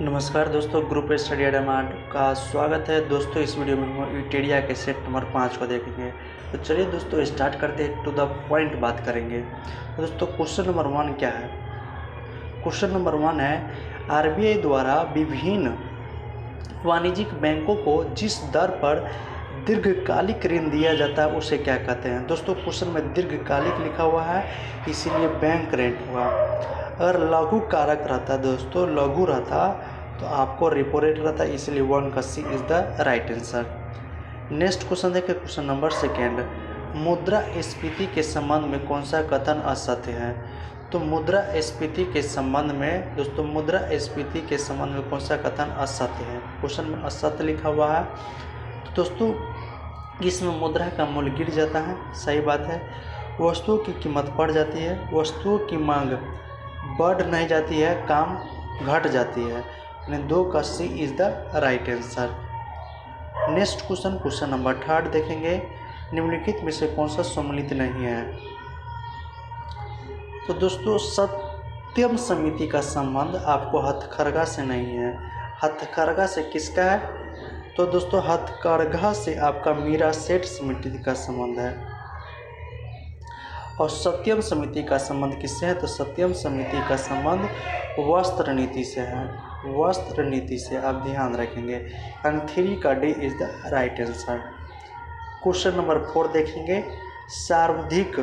नमस्कार दोस्तों, group study अड्डा में आपका स्वागत है। दोस्तों इस वीडियो में हम यूटेरिया के सेट नंबर 5 को देखेंगे। तो चलिए दोस्तों स्टार्ट करते हैं, टू द पॉइंट बात करेंगे। तो दोस्तों क्वेश्चन नंबर 1 क्या है? क्वेश्चन नंबर 1 है, आरबीआई द्वारा विभिन्न वाणिज्यिक बैंकों को जिस दर पर दीर्घकालिक ऋण दिया जाता है उसे क्या कहते हैं? दोस्तों क्वेश्चन में दीर्घकालिक लिखा हुआ है, इसीलिए बैंक रेट हुआ। अगर लघु कारक रहता दोस्तों, लघु रहता तो आपको रेपो रेट रहता, इसलिए 1 का C is the right answer. Next question देखिए, क्वेश्चन नंबर 2, मुद्रास्फीति के संबंध में कौन सा कथन असत्य है? तो मुद्रास्फीति के संबंध में दोस्तों, मुद्रास्फीति के संबंध में कौन सा कथन असत्य है? क्वेश्चन में असत्य लिखा हुआ है। तो दोस्तों इसमें मुद्रा का मूल्य गिर जाता है, सही बात है। वस्तुओं की कीमत बढ़ जाती है, वस्तुओं की मांग बढ़ नहीं जाती है, काम घट जाती है। यानी 2 का C is the right answer. Next question, question number 3 देखेंगे, निम्नलिखित में से कौन सा सम्मिलित नहीं है? तो दोस्तों सत्यम समिति का संबंध आपको हथकरघा से नहीं है। हथकरघा से किसका है? तो दोस्तों हथकरघा से आपका मीरा सेठ समिति का संबंध है। और सत्यम समिति का संबंध किससे है? तो सत्यम समिति का संबंध वस्त्र नीति से है, वस्त्र नीति से, आप ध्यान रखेंगे। एंड 3 का D is the right answer. Question number 4 देखेंगे, सर्वाधिक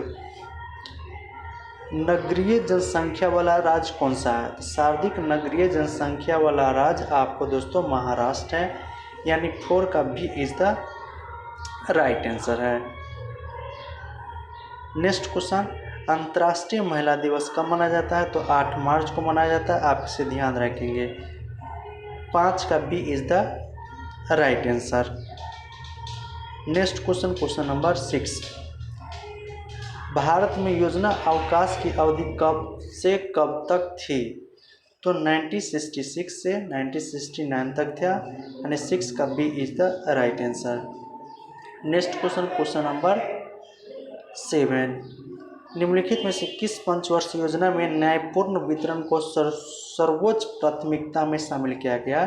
नगरीय जनसंख्या वाला राज्य कौन सा है? सर्वाधिक नगरीय जनसंख्या वाला राज्य आपको दोस्तों महाराष्ट्र है, यानी 4 का B is the right answer है। नेक्स्ट क्वेश्चन, अंतर्राष्ट्रीय महिला दिवस कब मनाया जाता है? तो 8 मार्च को मनाया जाता है, आप इसे ध्यान रखेंगे। 5 का B is the right answer. Next question, question number 6, Bharat में योजना अवकाश की अवधि कब से कब तक थी? तो 1966 से 1969 तक था, यानी 6 का B is the right answer. Next question, question number 7, निम्नलिखित में से किस पंचवर्षीय योजना में न्यायपूर्ण वितरण को सर्वोच्च प्राथमिकता में शामिल किया गया?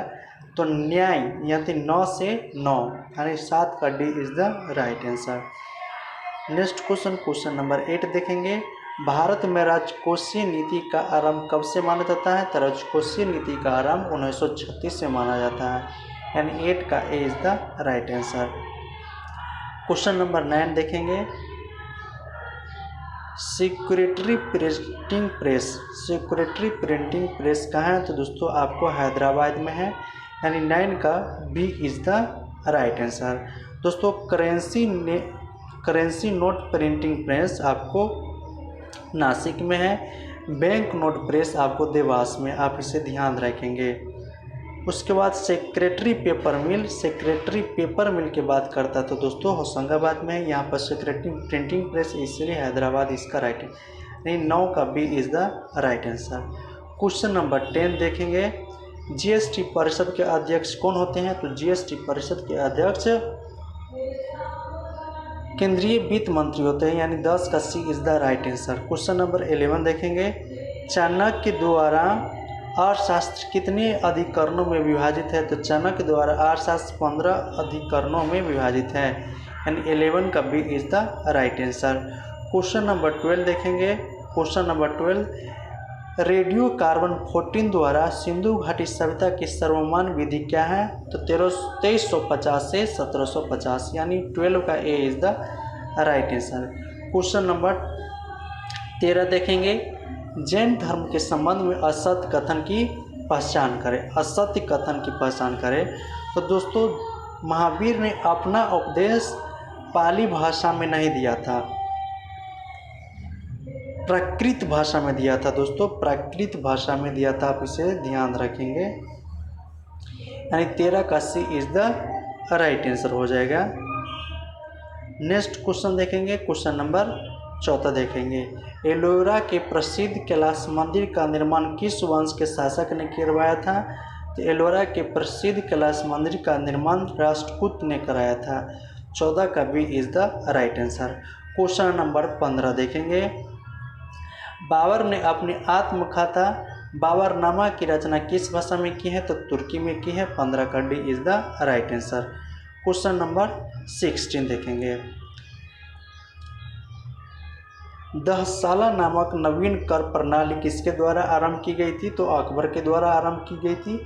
तो न्याय यानी 9 से 9, यानी 7 का D is the right answer. Next question, question number 8 देखेंगे, भारत में राजकोषीय नीति का आरंभ कब से माना जाता है? तो राजकोषीय नीति का आरंभ 1936 से माना जाता है, यानी 8 का A is the right answer. Question number 9 देखेंगे, security printing press, security printing press कहाँ है? तो दोस्तों आपको हैदराबाद में है, यानी 9 का B is the right answer. दोस्तों करेंसी नोट प्रिंटिंग प्रेस आपको नासिक में है, बैंक नोट प्रेस आपको देवास में, आप इसे ध्यान रखेंगे। उसके बाद सेक्रेटरी पेपर मिल, सेक्रेटरी पेपर मिल की बात करता तो दोस्तों होशंगाबाद में है, यहाँ पर सेक्रेटरी प्रिंटिंग प्रेस, इसलिए हैदराबाद इसका राइट है, नहीं 9 का B is the right answer. Question number 10 देखेंगे, जीएसटी परिषद के अध्यक्ष कौन होते हैं? तो जीएसटी परिषद के अध्यक्ष केंद्रीय वित्त मंत्री होते हैं, यानी 10 का C is the right answer. Question number 11 देखेंगे, चाणक्य द्वारा अर्थशास्त्र कितने अधिकरणों में विभाजित है? तो चाणक्य द्वारा अर्थशास्त्र 15 अधिकरणों में विभाजित है, यानी 11 का B is the right answer. Question number 12 देखेंगे, क्वेश्चन नंबर 12, रेडियो कार्बन 14 द्वारा सिंधु घाटी सभ्यता की सर्वमान्य विधि क्या है? तो 2350 से 1750, यानी 12 का A is the right answer. Question number 13 देखेंगे, जैन धर्म के संबंध में असत्य कथन की पहचान करें, असत्य कथन की पहचान करें। तो दोस्तों महावीर ने अपना उपदेश पाली भाषा में नहीं दिया था, प्राकृत भाषा में दिया था दोस्तों, प्राकृत भाषा में दिया था, आप इसे ध्यान रखेंगे, यानी 13 का C is the right answer हो जाएगा। नेक्स्ट क्वेश्चन देखेंगे, क्वेश्चन नंबर 14 देखेंगे, एलोरा के प्रसिद्ध कैलाश मंदिर का निर्माण किस वंश के शासक ने करवाया था? तो एलोरा के प्रसिद्ध कैलाश मंदिर का निर्माण राष्ट्रकूट ने कराया था, 14 का B is the right answer. Question number 15 देखेंगे, बाबर ने अपनी आत्मकथा बाबरनामा की रचना किस भाषा में की है? तो तुर्की में की है। 15 का D is the right answer. Question number 16 देखेंगे। दहसाला नामक नवीन कर प्रणाली किसके द्वारा आरंभ की गई थी? तो अकबर के द्वारा आरंभ की गई थी।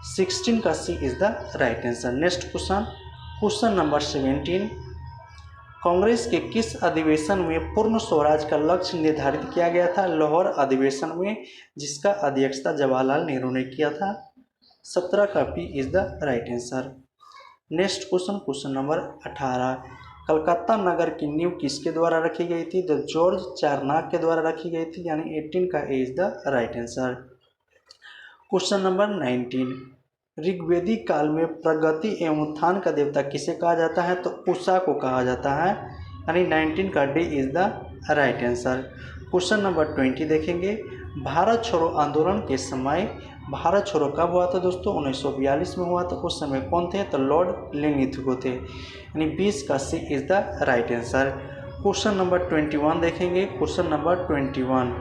16 का C is the right answer. Next question, question number 17। Congress के किस अधिवेशन में पूर्ण स्वराज का लक्ष्य निर्धारित किया गया था? लाहौर अधिवेशन में, जिसका अध्यक्षता जवाहरलाल नेहरू ने किया था। 17 का P is the right answer. Next question, question number 18। Calcutta नगर की नींव किसके द्वारा रखी गई थी? तो जॉर्ज चारनाक के द्वारा रखी गई थी, यानी 18 का A is the right answer. Question number 19। ऋग्वेदिक काल में प्रगति एवं उत्थान का देवता किसे कहा जाता है? तो उषा को कहा जाता है, यानी 19 का D is the right answer. Question number 20 देखेंगे। भारत छोड़ो आंदोलन के समय, भारत छोड़ो कब हुआ था दोस्तों? 1942 में हुआ था। उस समय कौन थे? तो लॉर्ड लिंगथगो थे, यानी 20 का C is the right answer. Question number 21 देखेंगे। Question number 21।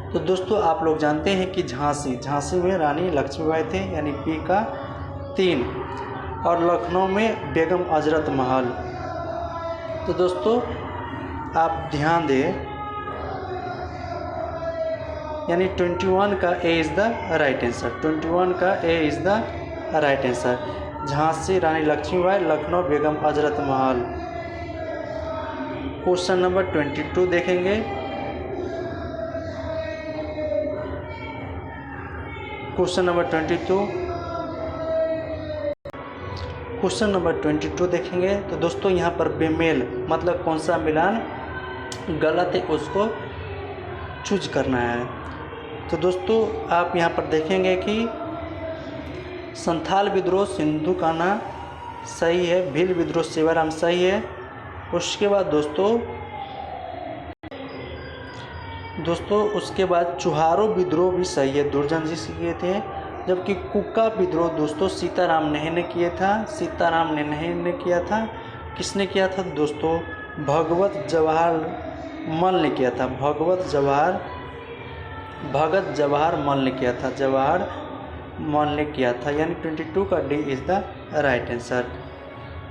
तो दोस्तों आप लोग जानते हैं कि झांसी में रानी लक्ष्मीबाई थे, यानी पी का 3, और लखनऊ में बेगम हजरत महल। तो दोस्तों आप ध्यान दें, यानी 21 का A is the right answer. 21 का A is the right answer. Jhansi Rani Lakshmibai, Lucknow Begum Hazrat Mahal. Question number 22 देखेंगे। क्वेश्चन नंबर 22, क्वेश्चन नंबर 22 देखेंगे। तो दोस्तों यहाँ पर बेमेल मतलब कौन सा मिलान गलत है उसको चूज करना है। तो दोस्तों आप यहाँ पर देखेंगे कि संथाल विद्रोह सिंधु कान्हा सही है, भील विद्रोह सेवाराम सही है। उसके बाद दोस्तों उसके बाद चुहारो विद्रोह भी सही है, दुर्जन जी से किए थे। जबकि कुका विद्रोह दोस्तों सीताराम ने किया था, सीताराम ने किया था। किसने किया था दोस्तों? भगत जवाहर मल ने किया था, भगत जवाहर मल ने किया था, जवाहर मल ने किया था, यानी 22 का D is the right answer.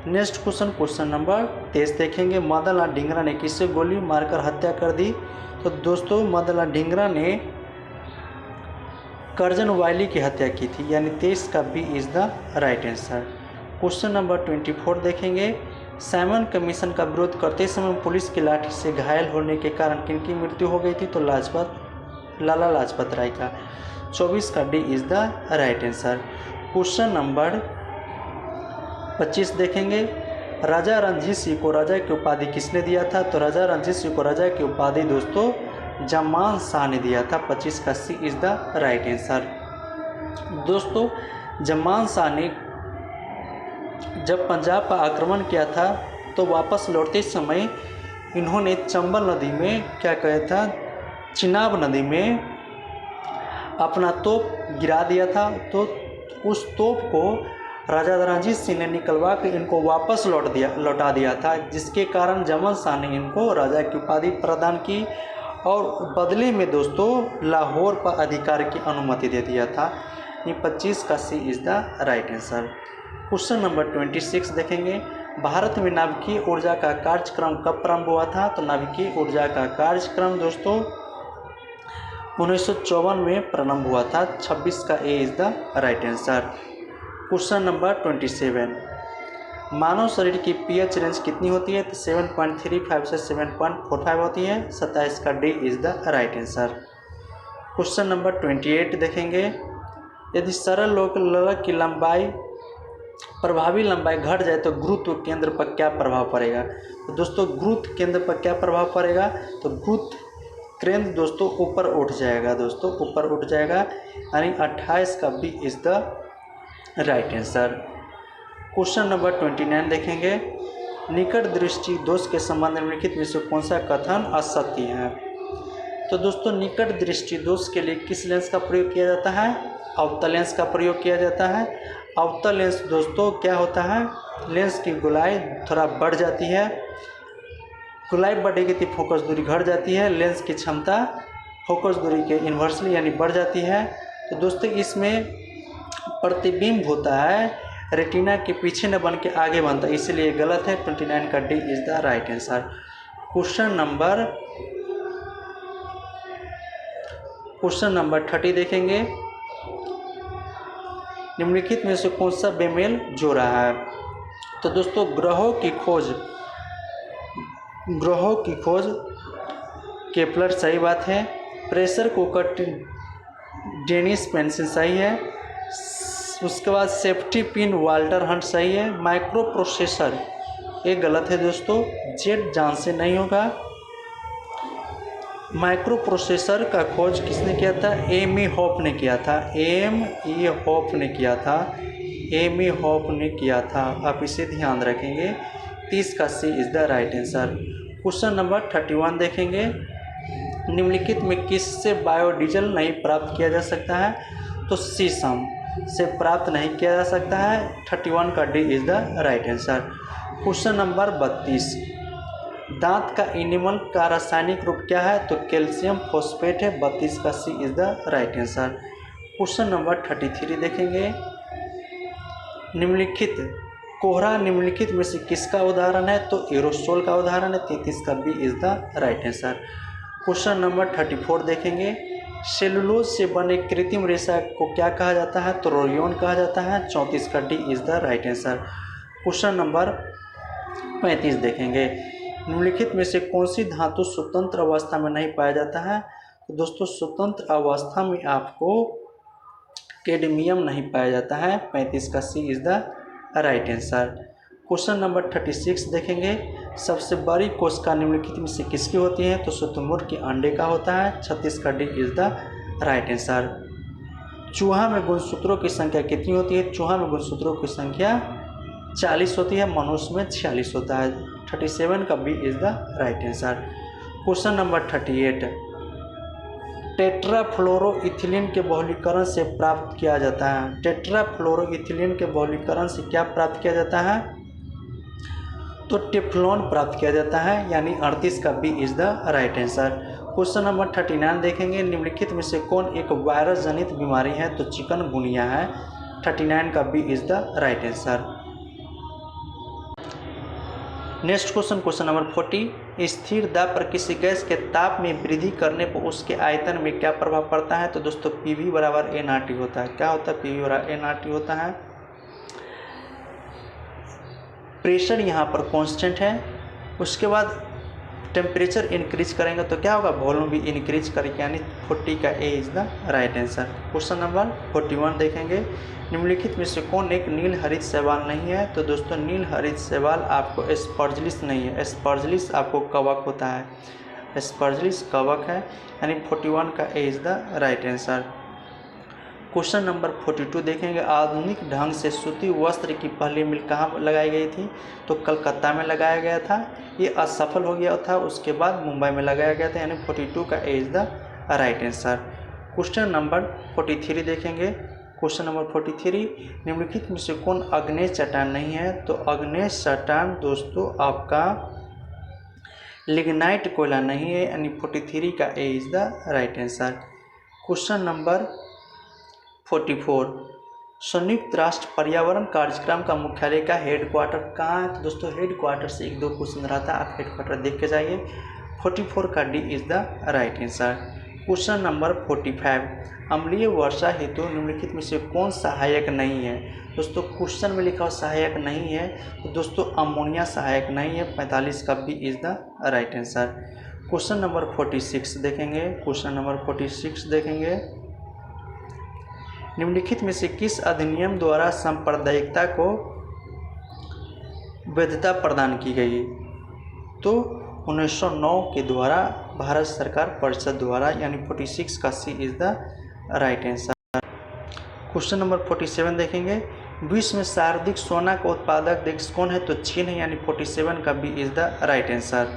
Next question, question number 23 देखेंगे। मदन लाल ढींगरा ने किससे गोली मारकर हत्या कर दी? तो दोस्तों मदन लाल ढींगरा ने करजन वायली की हत्या की थी, यानी 23 का B is the right answer. Question number 24 देखेंगे। साइमन कमीशन का विरोध करते समय पुलिस की लाठी से घायल होने के कारण किनकी मृत्यु हो गई थी? तो लाला लाजपत राय का। 24 का D is the right answer. Question number 25 देखेंगे। राजा रणजीत सिंह को राजा की उपाधि किसने दिया था? तो राजा रणजीत सिंह को राजा की उपाधि दोस्तों जमान शाह ने दिया था। 25 का C is the right answer. दोस्तों जमान शाह ने जब पंजाब पर आक्रमण किया था तो वापस लौटते समय इन्होंने चंबल नदी में क्या कहा था? चिनाब नदी में अपना तोप गिरा दिया था। तो उस तोप को राजा रणजीत सिंह ने निकलवा कर इनको वापस लौटा दिया था, जिसके कारण जमान शाह ने इनको राजा की उपाधि प्रदान की और बदले में दोस्तों लाहौर पर अधिकार की अनुमति दे दिया था। ये 25 का C is the right answer. Question number 26 देखेंगे। भारत में नाभिकीय ऊर्जा का कार्यक्रम कब प्रारंभ हुआ था? तो नाभिकीय ऊर्जा का कार्यक्रम दोस्तों 1954 में प्रारंभ हुआ था। 26 का A is the right answer. Question number 27। मानव शरीर की पीएच रेंज कितनी होती है? तो 7.35 से 7.45 होती है। 27 का D is the right answer. Question number 28 देखेंगे। यदि सरल लोलक की लंबाई प्रभावी लंबाई घट जाए तो गुरुत्व केंद्र पर क्या प्रभाव पड़ेगा? तो दोस्तों गुरुत्व केंद्र पर क्या प्रभाव पड़ेगा? तो गुरुत्व केंद्र दोस्तों ऊपर उठ जाएगा, दोस्तों ऊपर उठ जाएगा, यानी 28 का B is the right answer. Question number 29 देखेंगे। निकट दृष्टि दोष के संबंध में लिखित में से कौन सा कथन असत्य है? तो दोस्तों निकट दृष्टि दोष के लिए किस लेंस का प्रयोग किया जाता है? अवतल लेंस का प्रयोग किया जाता है। अवतल लेंस दोस्तों क्या होता है? लेंस की गोलाई थोड़ा बढ़ जाती है, गोलाई बढ़ेगी तो फोकस दूरी घट जाती है, लेंस की क्षमता फोकस दूरी के इन्वर्सली यानी बढ़ जाती है। तो दोस्तों इसमें प्रतिबिंब होता है रेटिना के पीछे न बन के आगे बनता है, इसलिए गलत है। 29 का D is the right answer. Question number 30 देखेंगे। निम्नलिखित में से कौन सा बेमेल जोड़ा है? तो दोस्तों ग्रहों की खोज केपलर सही बात है। प्रेशर कुकर डेनिस पेंसिल सही है। उसके बाद सेफ्टी पिन वाल्टर हंट सही है। माइक्रो प्रोसेसर ये गलत है दोस्तों, जेट जान से नहीं होगा। माइक्रो प्रोसेसर का खोज किसने किया था? एमी हॉप ने किया था। एमी हॉप ने किया था। आप इसे ध्यान रखेंगे। 30 का C is the right answer. Question number 31 देखेंगे। निम्नलिखित में किससे बायोडीजल नहीं प्राप्त किया जा सकता है? तो शीशम से प्राप्त नहीं किया जा सकता है। 31 का D is the right answer. Question number 32 दांत का एनिमल का रासायनिक रूप क्या है? तो कैल्शियम फॉस्फेट है। 32 का C is the right answer. Question number 33 देखेंगे। कोहरा निम्नलिखित में से किसका उदाहरण है? तो एरोसोल का उदाहरण है। 33 का B is the right answer. Question number 34 देखेंगे। सेलुलोज से बने कृत्रिम रेशा को क्या कहा जाता है? तो रोरियन कहा जाता है। 34 का D is the right answer. Question number 35 देखेंगे। निम्नलिखित में से कौन सी धातु स्वतंत्र अवस्था में नहीं पाया जाता है? तो दोस्तों स्वतंत्र अवस्था में आपको कैडमियम नहीं पाया जाता है। 35 का C is the right answer. Question number 36 देखेंगे। सबसे बड़ी कोशिका निम्नलिखित में से किसकी होती है? तो शुतुरमुर्ग के अंडे का होता है। 36 का D is the right answer. चूहा में गुणसूत्रों की संख्या कितनी होती है? चूहा में गुणसूत्रों की संख्या 40 होती है। मनुष्य में 46 होता है। 37 का B is the right answer. Question number 38 tetrafluoroethylene के बहुलीकरण से प्राप्त किया जाता है। टेट्राफ्लोरोइथिलीन के बहुलीकरण से क्या प्राप्त किया जाता है? तो टेफ्लॉन प्राप्त किया जाता है, यानी 38 का B is the right answer. Question number 39 देखेंगे। निम्नलिखित में से कौन एक वायरस जनित बीमारी है? तो चिकनगुनिया है। 39 का B is the right answer. Next question number 40 स्थिर दाब पर किसी गैस के ताप में वृद्धि करने पर उसके आयतन में क्या प्रभाव पड़ता है? तो दोस्तों PV बराबर nRT होता है। क्या होता है? PV बराबर nRT होता है। प्रेशर यहाँ पर कांस्टेंट है। उसके बाद टेम्परेचर इंक्रीज करेंगे तो क्या होगा? वॉल्यूम भी इंक्रीज करेंगे, यानी 40 का A is the right answer. Question number 41 देखेंगे। निम्नलिखित में से कौन एक नील हरित शैवाल नहीं है? तो दोस्तों नील हरित शैवाल आपको एस्परजिलिस नहीं है। एस्परजिलिस आपको कवक होता है। एस्परजिलिस कवक है, यानी 41 का A is the right answer. Question number 42 देखेंगे। आधुनिक ढंग से सूती वस्त्र की पहली मिल कहाँ लगाई गई थी? तो कलकत्ता में लगाया गया था। ये असफल हो गया था, उसके बाद मुंबई में लगाया गया था, यानी 42 का A is the right answer. Question number 43 देखेंगे। क्वेश्चन नंबर 43 निम्नलिखित में से कौन अग्नेय चट्टान नहीं है? तो अग्नेय चट्टान दोस्तों आपका लिग्नाइट कोयला नहीं है, यानी 43 का A is the right answer. Question number 44 संयुक्त राष्ट्र पर्यावरण कार्यक्रम का मुख्यालय का हेडक्वार्टर कहाँ है? तो दोस्तों हेडक्वार्टर से 1-2 क्वेश्चन रहता है, आप हेडक्वार्टर देख के जाइए। 44 का D is the right answer. Question number 45 अम्लीय वर्षा हेतु निम्नलिखित में से कौन सहायक नहीं है? दोस्तों क्वेश्चन में लिखा हुआ सहायक नहीं है, तो दोस्तों अमोनिया सहायक नहीं है। 45 का B is the right answer. Question number 46 देखेंगे। क्वेश्चन नंबर 46 देखेंगे। निम्नलिखित में से किस अधिनियम द्वारा सांप्रदायिकता को वैधता प्रदान की गई? तो 1909 के द्वारा भारत सरकार परिषद द्वारा, यानी 46 का C is the right answer. Question number 47 देखेंगे। विश्व में सर्वाधिक सोना का उत्पादक देश कौन है? तो चीन है, यानी 47 का B is the right answer.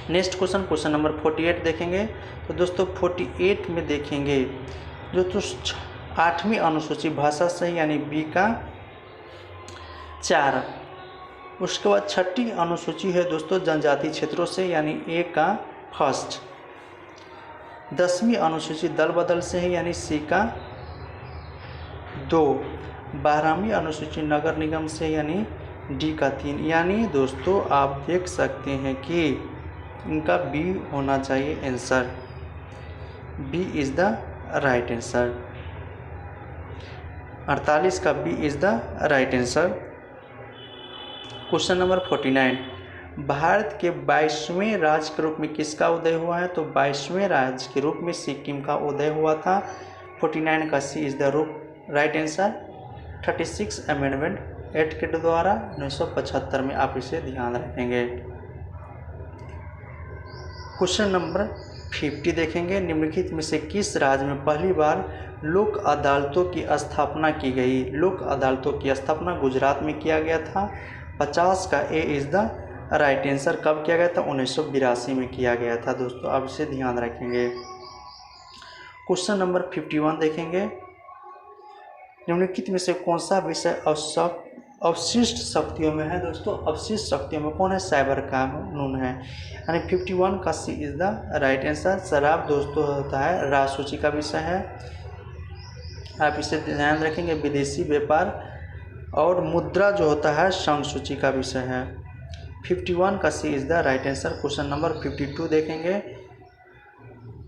Next question number 48 देखेंगे। तो दोस्तों 48 में देखेंगे जो तो 8वीं अनुसूची भाषा से, यानी बी का 4। उसके बाद 6ठी अनुसूची है दोस्तों जनजाति क्षेत्रों से, यानी ए का फर्स्ट। 10वीं अनुसूची दल बदल से है यानी सी का 2। 12वीं अनुसूची नगर निगम से यानी डी का 3। यानी दोस्तों आप देख सकते हैं कि इनका बी होना चाहिए answer. B is the right answer. 48 का B is the right answer. Question number 49, Bharat के 22वें राज्य के रूप में किसका उदय हुआ है? तो 22वें राज्य के रूप में सिक्किम का उदय हुआ था। 49 का C is the right answer. 36 amendment act के द्वारा 1975 में, आप इसे ध्यान रखेंगे। क्वेश्चन नंबर 50 देखेंगे, निम्नलिखित में से किस राज्य में पहली बार लोक अदालतों की स्थापना की गई? लोक अदालतों की स्थापना गुजरात में किया गया था। 50 का A is the right answer. कब किया गया था? 1982 में किया गया था दोस्तों, आप इसे ध्यान रखेंगे। क्वेश्चन नंबर 51 देखेंगे, निम्नलिखित में से कौन सा विषय अवशिष्ट शक्तियों में है? दोस्तों अवशिष्ट शक्तियों में कौन है? साइबर कानून है, यानी 51 का C is the right answer. शराब दोस्तों होता है राजसूची का विषय है, आप इसे ध्यान रखेंगे। विदेशी व्यापार और मुद्रा जो होता है संघ सूची का विषय है। 51 का C is the right answer. Question number 52 देखेंगे,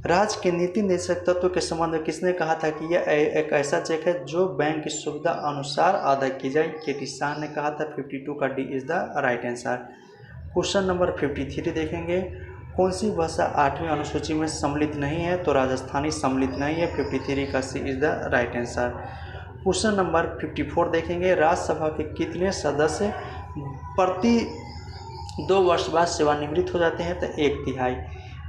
राज्य के नीति निर्देशक तत्व के संबंध में किसने कहा था कि यह एक ऐसा चेक है जो बैंक की सुविधा अनुसार अदा की जाए? के.टी. शाह ने कहा था। 52 का D is the right answer. Question number 53 देखेंगे, कौन सी भाषा 8वीं अनुसूची में सम्मिलित नहीं है? तो राजस्थानी सम्मिलित नहीं है। 53 का C is the right answer. Question number 54 देखेंगे, राज्यसभा के कितने सदस्य प्रति 2 वर्ष बाद सेवानिवृत्त हो जाते हैं? तो 1/3।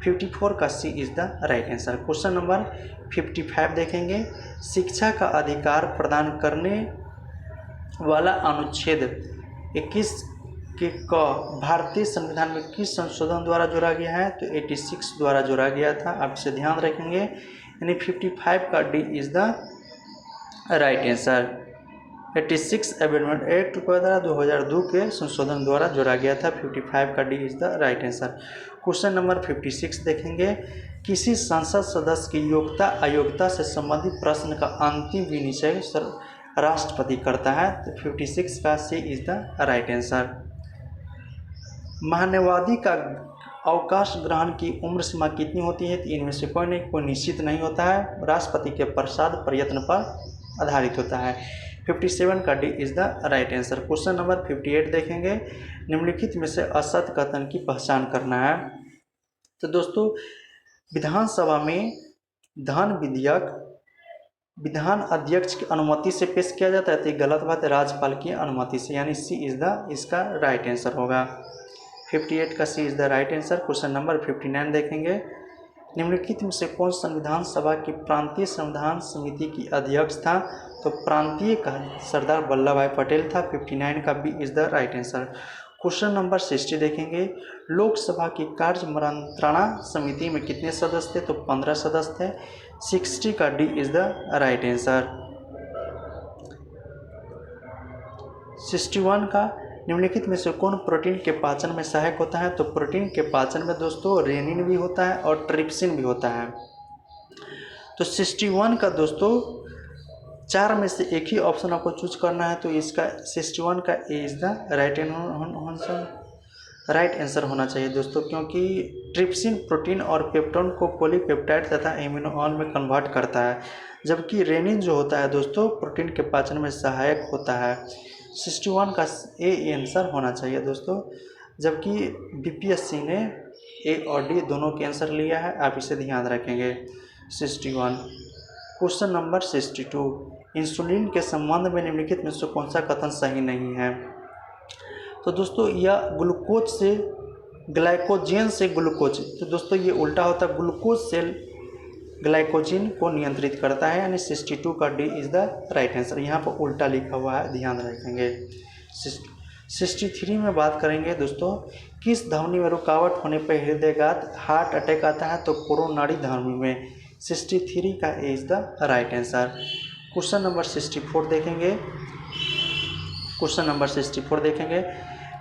54 का C is the right answer. Question number 55 देखेंगे, शिक्षा का अधिकार प्रदान करने वाला अनुच्छेद 21 के भारतीय संविधान में किस संशोधन द्वारा जोड़ा गया है? तो 86 द्वारा जोड़ा गया था, आप इसे ध्यान रखेंगे। यानी 55 का D is the right answer. 86 amendment act द्वारा 2002 के संशोधन द्वारा जोड़ा गया था। 55 का D is the right answer. Question number 56 देखेंगे, किसी संसद सदस्य की योग्यता अयोग्यता से संबंधित प्रश्न का अंतिम विनिश्चय राष्ट्रपति करता है? तो 56 का C is the right answer. महान्यवादी का अवकाश ग्रहण की उम्र सीमा कितनी होती है? तो इनमें से कोई निश्चित नहीं होता है, राष्ट्रपति के प्रसाद प्रयत्न पर आधारित होता है। 57 का D is the right answer. Question number 58 देखेंगे, निम्नलिखित में से असत्य कथन की पहचान करना है। तो दोस्तों विधानसभा में धन विधेयक विधान अध्यक्ष की अनुमति से पेश किया जाता है, तो गलत बात है, राज्यपाल की अनुमति से, यानी सी इज़ द इसका राइट आंसर होगा। 58 का C is the right answer. Question number 59 देखेंगे, निम्नलिखित में से कौन संविधान सभा की प्रांतीय संविधान समिति की अध्यक्ष था? तो प्रांतीय का सरदार वल्लभ भाई पटेल था। 59 का B is the right answer. Question number 60 देखेंगे, लोकसभा की कार्य मंत्रणा समिति में कितने सदस्य थे? तो 15 सदस्य थे। 60 का D is the right answer. 61 का, निम्नलिखित में से कौन प्रोटीन के पाचन में सहायक होता है? तो प्रोटीन के पाचन में दोस्तों रेनिन भी होता है और ट्रिप्सिन भी होता है। तो 61 का दोस्तों 4 में से एक ही ऑप्शन आपको चूज करना है, तो इसका 61 का A is the right answer होना चाहिए दोस्तों, क्योंकि ट्रिप्सिन प्रोटीन और पेप्टोन को पॉलीपेप्टाइड तथा एमिनो ऑयल में कन्वर्ट करता है, जबकि रेनिन जो होता है दोस्तों प्रोटीन के पाचन में सहायक होता है। 61 का ए आंसर होना चाहिए दोस्तों, जबकि बीपीएससी ने ए और डी दोनों के आंसर लिया है, आप इसे ध्यान रखेंगे। 61। क्वेश्चन नंबर 62, इंसुलिन के संबंध में निम्नलिखित में से कौन सा कथन सही नहीं है? तो दोस्तों यह ग्लूकोज से ग्लाइकोजेन से ग्लूकोज, तो दोस्तों ये उल्टा होता है, ग्लूकोज से ग्लाइकोजिन को नियंत्रित करता है, यानी 62 का D is the right answer. यहाँ पर उल्टा लिखा हुआ है, ध्यान रखेंगे। 63 में बात करेंगे दोस्तों, किस धमनी में रुकावट होने पर हृदयघात हार्ट अटैक आता है? तो कोरोनरी धमनी में। 63 का A is the right answer. Question number 64 देखेंगे। क्वेश्चन नंबर 64 देखेंगे,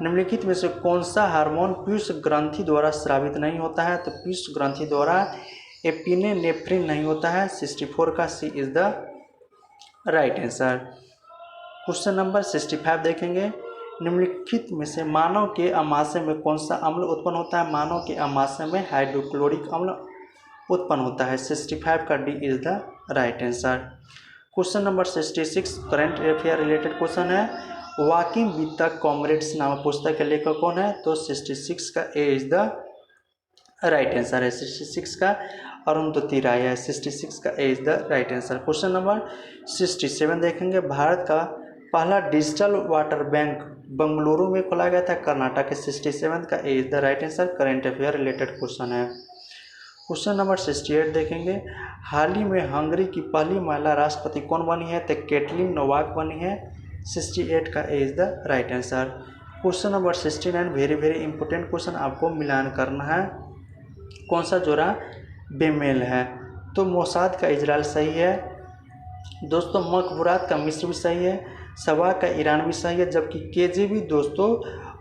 निम्नलिखित में से कौन सा हार्मोन पीयूष ग्रंथि द्वारा स्रावित नहीं होता है? तो पीयूष ग्रंथि द्वारा एपिनेफ्रिन नहीं होता है। 64 का C is the right answer. Question number 65 देखेंगे, निम्नलिखित में से मानव के अमाशय में कौन सा अम्ल उत्पन्न होता है? मानव के अमाशय में हाइड्रोक्लोरिक अम्ल उत्पन्न होता है। 65 का D is the right answer. Question number 66 current affair related question है। वॉकिंग विद द कॉमरेड्स नामक पुस्तक के लेखक कौन है? तो 66 का A is the right answer है। 66 का अरुंधति राय है। 66 का A is the right answer. Question number 67 देखेंगे, भारत का पहला डिजिटल वाटर बैंक बंगलुरु में खोला गया था। कर्नाटक के 67 का A is the right answer. Current affair related question है। क्वेश्चन नंबर 68 देखेंगे, हाल ही में हंगरी की पहली महिला राष्ट्रपति कौन बनी है? तो कैटलिन नोवाक बनी है। 68 का A is the right answer. Question number 69 very important question, आपको मिलान करना है कौन सा जोड़ा बेमेल है। तो मोसाद का इजराइल सही है दोस्तों, मकबूरात का मिस्र भी सही है, सबा का ईरान भी सही है, जबकि केजीबी दोस्तों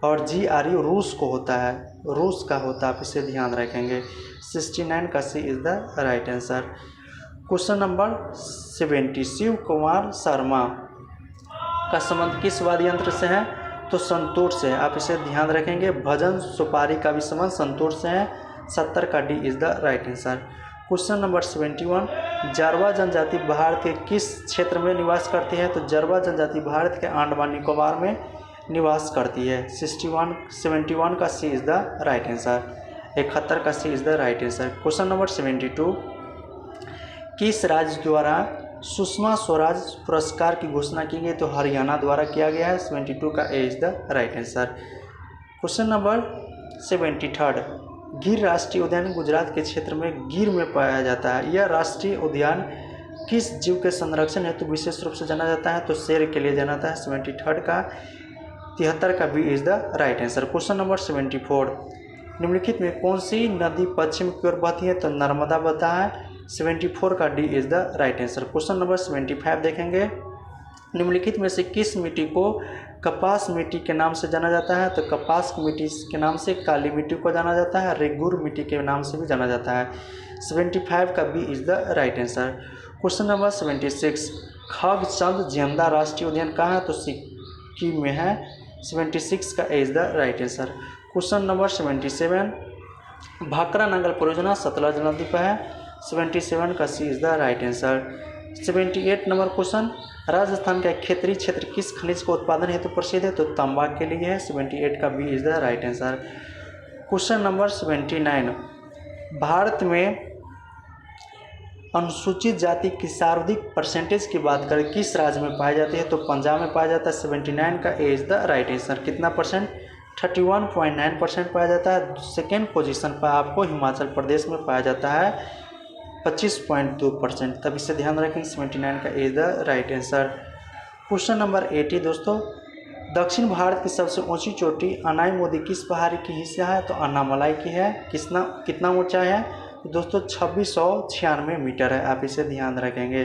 और GRU रूस को होता है, रूस का होता है, आप इसे ध्यान रखेंगे। 69 का C is the right answer. Question number 70 Shiv Kumar Sharma का संबंध किस वाद्य यंत्र से है? तो संतूर से है, आप इसे ध्यान रखेंगे। भजन सुपारी का भी संबंध संतूर से है। 70 का D is the right answer. Question number 71 Jarawa जनजाति भारत के किस क्षेत्र में निवास करती है? तो जारवा जनजाति भारत के अंडमान निकोबार में निवास करती है। 71 का C is the right answer. 71 का C is the right answer. Question number 72 किस राज्य द्वारा सुषमा स्वराज पुरस्कार की घोषणा की गई? तो हरियाणा द्वारा किया गया है। 72 का A is the right answer. Question number 73 Gir राष्ट्रीय उद्यान गुजरात के क्षेत्र में गिर में पाया जाता है। यह राष्ट्रीय उद्यान किस जीव के संरक्षण हेतु तो विशेष रूप से जाना जाता है? तो शेर के लिए जाना जाता है। 73 का 73 का B is the right answer. Question number 74 निम्नलिखित में कौन सी नदी पश्चिम की ओर बहती है? तो नर्मदा बहता है। 74 का D is the right answer. Question number 75 देखेंगे, निम्नलिखित में से किस मिट्टी को कपास मिट्टी के नाम से जाना जाता है? तो कपास की मिट्टी के नाम से काली मिट्टी को जाना जाता है, रेगुर मिट्टी के नाम से भी जाना जाता है। 75 का B is the right answer. Question number 76 Khangchendzonga राष्ट्रीय उद्यान कहाँ है? तो सिक्किम में है। 76 का A is the right answer. Question number 77 Bhakra Nangal परियोजना सतलज नदी पर है। 77 का C is the right answer. 78 number question Rajasthan का क्षेत्रीय क्षेत्र किस खनिज का उत्पादन हेतु प्रसिद्ध है? तो तांबा के लिए है। 78 का B is the right answer. Question number 79 Bharat में अनुसूचित जाति की सर्वाधिक परसेंटेज की बात करें किस राज्य में पाई जाती है? तो पंजाब में पाया जाता है। 79 का A is the right answer. कितना परसेंट? 31.9% पाया जाता है। सेकेंड पोजीशन पर आपको हिमाचल प्रदेश में पाया जाता है 25.2%। तब इसे ध्यान रखेंगे। 79 का A the right answer. Question number 80 दोस्तों दक्षिण भारत की सबसे ऊंची चोटी अनाई मोदी किस पहाड़ी की हिस्सा है? तो अन्नामलाई की है। कितना ऊंचाई है? तो दोस्तों 2696 मीटर है, आप इसे ध्यान रखेंगे।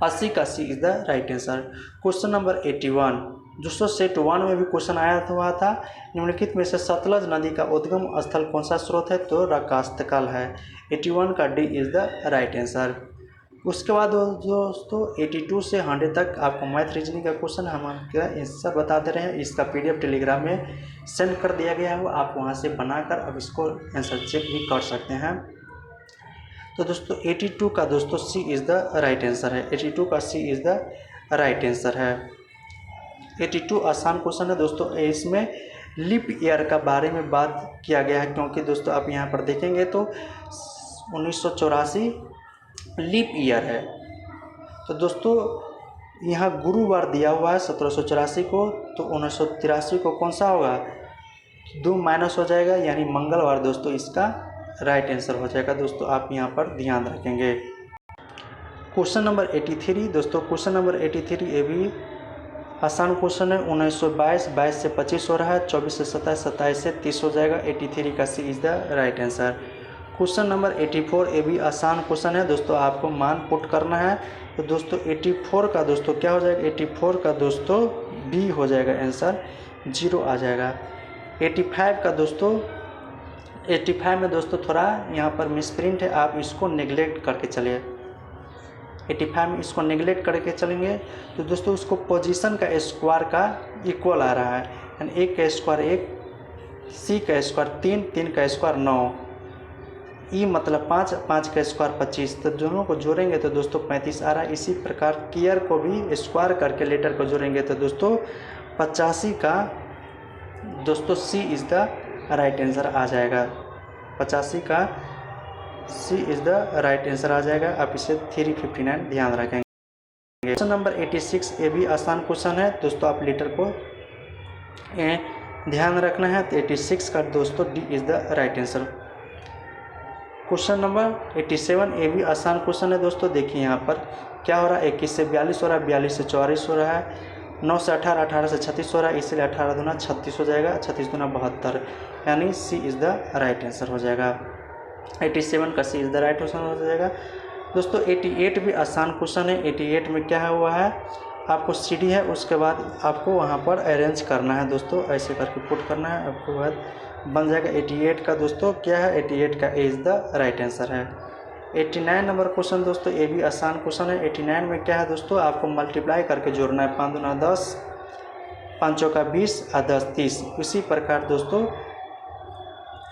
80 का C is the right answer. Question number 81 दोस्तों सेट 1 में भी क्वेश्चन आया हुआ था, निम्नलिखित में से सतलज नदी का उद्गम स्थल कौन सा स्रोत है? तो रकास्तकल है। 81 का D is the right answer. उसके बाद दोस्तों 82 से 100 तक आपको मैथ रीजनिंग का क्वेश्चन हम आपका आंसर बता दे रहे हैं। इसका PDF टेलीग्राम में सेंड कर दिया गया है, आप वहां से बनाकर अब इसको आंसर चेक भी कर सकते हैं। तो दोस्तों 82 का दोस्तों सी इज़ द राइट आंसर है। 82 का C is the right answer है। 82 आसान क्वेश्चन है दोस्तों। इसमें लीप ईयर का बारे में बात किया गया है, क्योंकि दोस्तों आप यहाँ पर देखेंगे तो 1984 लीप ईयर है। तो दोस्तों यहाँ गुरुवार दिया हुआ है 1784 को, तो 1983 को कौन सा होगा? 2 माइनस हो जाएगा, यानी मंगलवार दोस्तों इसका राइट आंसर हो जाएगा। दोस्तों आप यहाँ पर ध्यान रखेंगे। क्वेश्चन नंबर 83 दोस्तों, क्वेश्चन नंबर 83 ये भी आसान क्वेश्चन है। 1922 22 से 25 हो रहा है, 24 से 27 27 से 30 हो जाएगा। 83 का C is the right answer. Question number 84 ये भी आसान क्वेश्चन है दोस्तों, आपको मान पुट करना है। तो दोस्तों 84 का दोस्तों क्या हो जाएगा? 84 का दोस्तों बी हो जाएगा आंसर, 0 आ जाएगा। 85 का दोस्तों 85 में दोस्तों थोड़ा यहाँ पर मिसप्रिंट है, आप इसको नेगलेक्ट करके चलिए। 85 में इसको नेगलेक्ट करके चलेंगे तो दोस्तों उसको पोजीशन का स्क्वायर का इक्वल आ रहा है, यानी 1 का स्क्वायर 1, सी का स्क्वायर 3, 3 का स्क्वायर 9, ई मतलब 5, 5 का स्क्वायर 25, तो दोनों को जोड़ेंगे तो दोस्तों 35 आ रहा है। इसी प्रकार कियर को भी स्क्वायर करके लेटर को जोड़ेंगे तो दोस्तों 85 का दोस्तों सी इज़ द राइट आंसर आ जाएगा। 85 का C is the right answer आ जाएगा। आप इसे 359 ध्यान रखेंगे। क्वेश्चन नंबर 86, ये भी आसान क्वेश्चन है दोस्तों, आप लेटर को ध्यान रखना है। तो 86 का दोस्तों D is the right answer. Question number 87, ये भी आसान क्वेश्चन है दोस्तों। देखिए यहाँ पर क्या हो रहा है, 21 से 42 हो रहा है, 42 से 44 हो रहा है, 9 से 18, 18 से 36 हो रहा है, इसलिए 18 दूना 36 हो जाएगा, 36 दूना 72, यानी C is the right answer हो जाएगा। 87 का C is the right answer हो जाएगा दोस्तों। 88 भी आसान क्वेश्चन है। 88 में क्या हुआ है, आपको सीडी है, उसके बाद आपको वहाँ पर अरेंज करना है दोस्तों, ऐसे करके पुट करना है, आपको बाद बन जाएगा। 88 का दोस्तों क्या है, 88 का A is the right answer है। 89 नंबर क्वेश्चन दोस्तों, ये भी आसान क्वेश्चन है। 89 में क्या है दोस्तों, आपको मल्टीप्लाई करके जोड़ना है, 5 दूना 10, 5 चौका 20 और 10 30। इसी प्रकार दोस्तों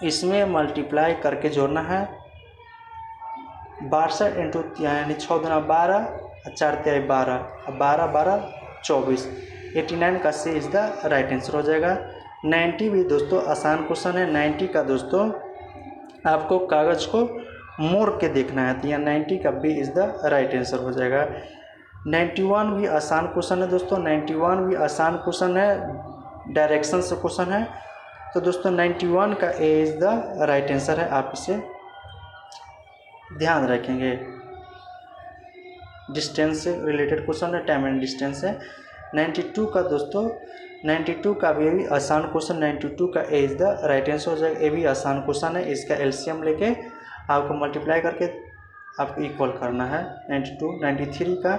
इसमें मल्टीप्लाई करके जोड़ना है 62 इंटू यानी 6 दूना 12 और 4 तिहाई 12 और 12 12 24। 89 का C is the right answer हो जाएगा। 90 भी दोस्तों आसान क्वेश्चन है। 90 का दोस्तों आपको कागज़ को मोड़ के देखना है, तो यहाँ 90 का B is the right answer हो जाएगा। 91 भी आसान क्वेश्चन है दोस्तों। 91 भी आसान क्वेश्चन है, डायरेक्शन से क्वेश्चन है, तो दोस्तों 91 का A is the right answer है। आप इसे ध्यान रखेंगे। डिस्टेंस से रिलेटेड क्वेश्चन है, टाइम एंड डिस्टेंस है। 92 का दोस्तों 92 का भी आसान क्वेश्चन, 92 का A is the right answer हो जाएगा। ये भी आसान क्वेश्चन है, इसका एलसीएम लेके आपको मल्टीप्लाई करके आपको इक्वल करना है। 92 93 का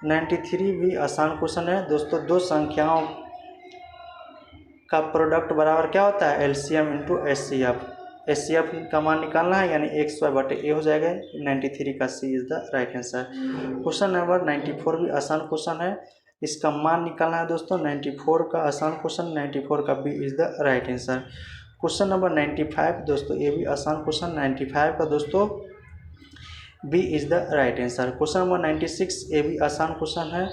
93 भी आसान क्वेश्चन है दोस्तों। दो संख्याओं का प्रोडक्ट बराबर क्या होता है, एलसीएम इंटू एचसीएफ। एचसीएफ का मान निकालना है, यानी XY/A हो जाएगा। 93 का C is the right answer. Question number 94 भी आसान क्वेश्चन है, इसका मान निकालना है दोस्तों। 94 का आसान क्वेश्चन, 94 का B is the right answer. Question number 95 दोस्तों, ये भी आसान क्वेश्चन, 95 का दोस्तों B is the right answer. Question number 96, ये भी आसान क्वेश्चन है,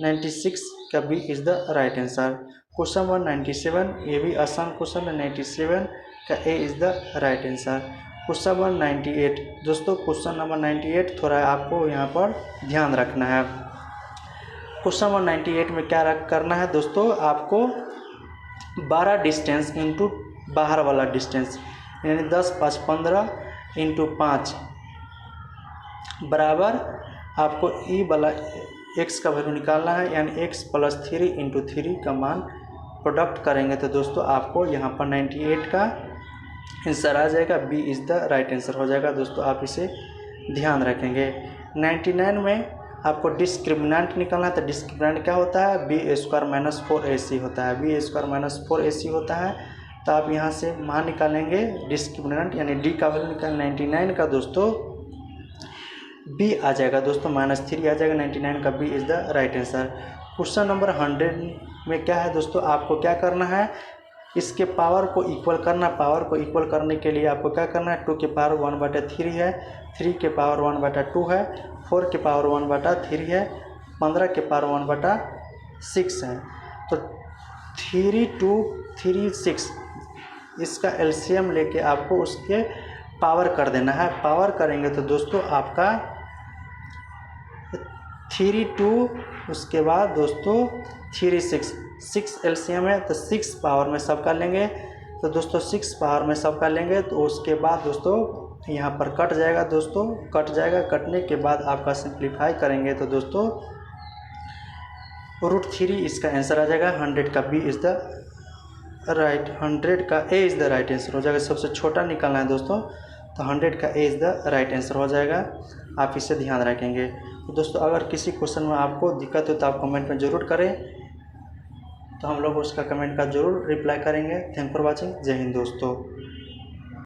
96 का B is the right answer. Question number 97, ये भी आसान क्वेश्चन है, 97 का A is the right answer. Question number 98 दोस्तों, क्वेश्चन नंबर 98 थोड़ा आपको यहाँ पर ध्यान रखना है। क्वेश्चन नंबर 98 में क्या करना है दोस्तों, आपको 12 डिस्टेंस इंटू बाहर वाला डिस्टेंस, यानी 10 5 15 इंटू 5 बराबर आपको ई वाला x का वैल्यू निकालना है, यानी x + 3 इंटू 3 का मान प्रोडक्ट करेंगे तो दोस्तों आपको यहाँ पर 98 का आंसर आ जाएगा। B is the right answer हो जाएगा दोस्तों, आप इसे ध्यान रखेंगे। 99 में आपको डिस्क्रिमिनेंट निकालना है, तो डिस्क्रिमिनेंट क्या होता है, b² - 4ac होता है। b² - 4ac होता है, तो आप यहाँ से मान निकालेंगे डिस्क्रिमिनेंट, यानी डी का वैल्यू निकाल 99 का दोस्तों बी आ जाएगा दोस्तों, -3 आ जाएगा। 99 का B is the right answer. Question number 100 में क्या है दोस्तों, आपको क्या करना है, इसके पावर को इक्वल करना। पावर को इक्वल करने के लिए आपको क्या करना है, 2 की पावर 1/3 है, 3 की पावर 1/2 है, 4 की पावर 1/3 है, 15 की पावर 1/6 है। तो 3 2 3 6 इसका एलसीएम लेके आपको उसके पावर कर देना है। पावर करेंगे तो दोस्तों आपका 3 2 उसके बाद दोस्तों 3 6 एलसीएम है, तो 6 पावर में सबका लेंगे, तो दोस्तों 6 पावर में सबका लेंगे, तो उसके बाद दोस्तों यहाँ पर कट जाएगा दोस्तों, कट जाएगा। कटने के बाद आपका सिंप्लीफाई करेंगे तो दोस्तों √3 इसका आंसर आ जाएगा। 100 का बी इज़ द राइट, 100 का A is the right answer हो जाएगा। सबसे छोटा निकालना है दोस्तों, तो 100 का A is the right answer हो जाएगा। आप इसे ध्यान रखेंगे। तो दोस्तों अगर किसी क्वेश्चन में आपको दिक्कत हो तो आप कमेंट में ज़रूर करें, तो हम लोग उसका कमेंट का ज़रूर रिप्लाई करेंगे। Thank for watching. जय हिंद दोस्तों।